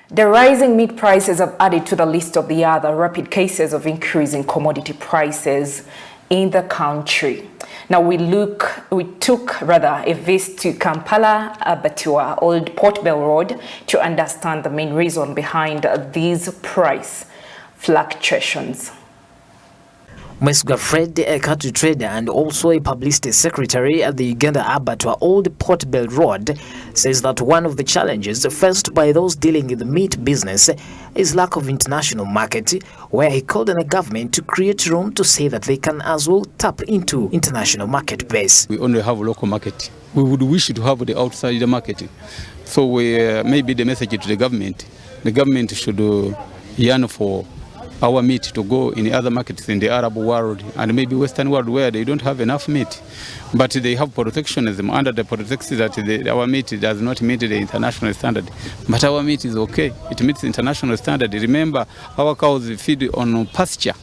The rising meat prices have added to the list of the other rapid cases of increasing commodity prices in the country. Now we took a visit to Kampala Abattoir, Old Port Bell Road, to understand the main reason behind these price fluctuations. Mwesga Fred, a cattle trader and also a publicity secretary at the Uganda Abattoir Old Port Bell Road, says that one of the challenges faced by those dealing in the meat business is lack of international market, where he called on the government to create room to say that they can as well tap into international market base. We only have local market. We would wish to have the outside market. So maybe the message to the government should yearn for our meat to go in other markets in the Arab world and maybe Western world where they don't have enough meat. But they have protectionism. Under the protection that our meat does not meet the international standard. But our meat is okay. It meets the international standard. Remember, our cows feed on pasture,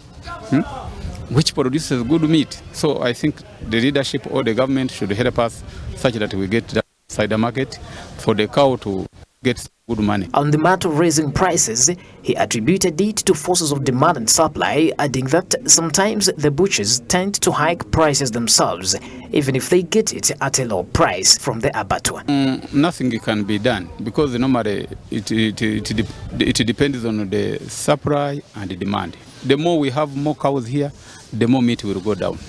which produces good meat. So I think the leadership or the government should help us such that we get that outside market for the cow to get good money. On the matter of raising prices, he attributed it to forces of demand and supply, adding that sometimes the butchers tend to hike prices themselves, even if they get it at a low price from the abattoir. Nothing can be done because normally it depends on the supply and the demand. The more we have more cows here, the more meat will go down.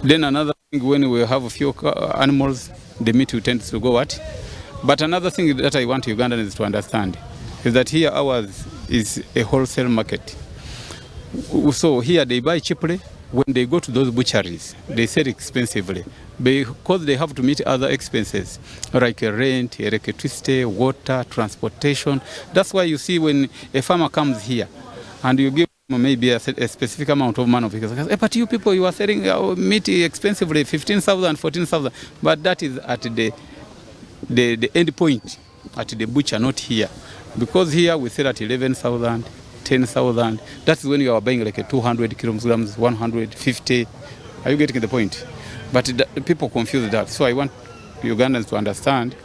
Then another thing, when we have few animals, the meat will tend to go what? But another thing that I want Ugandans to understand is that here ours is a wholesale market. So here they buy cheaply. When they go to those butcheries, they sell expensively because they have to meet other expenses like rent, electricity, water, transportation. That's why you see when a farmer comes here and you give maybe a specific amount of money, because hey, but you people, you are selling meat expensively, 15,000, 14,000, but that is at the end point at the butcher, not here, because here we sell at 11,000, 10,000. That's when you are buying like a 200 kilograms, 150. Are you getting the point? But people confuse that. So I want Ugandans to understand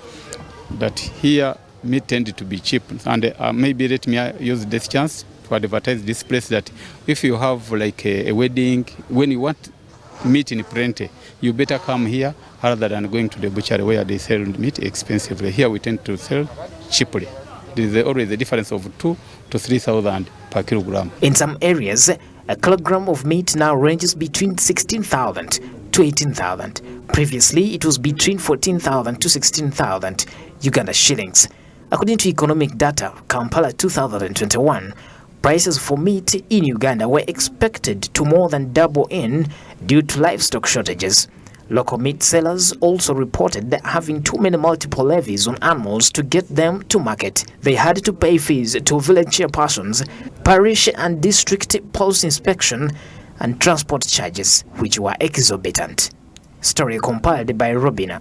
that here meat tends to be cheap. And maybe let me use this chance to advertise this place that if you have like a wedding, when you want meat in plenty, you better come here rather than going to the butchery where they sell meat expensively. Here we tend to sell cheaply. There is always a difference of 2,000 to 3,000 per kilogram. In some areas, a kilogram of meat now ranges between 16,000 to 18,000. Previously, it was between 14,000 to 16,000 Uganda shillings. According to economic data, Kampala 2021, prices for meat in Uganda were expected to more than double due to livestock shortages. Local meat sellers also reported that having too many multiple levies on animals to get them to market. They had to pay fees to village chairpersons, parish and district police inspection, and transport charges, which were exorbitant. Story compiled by Robina.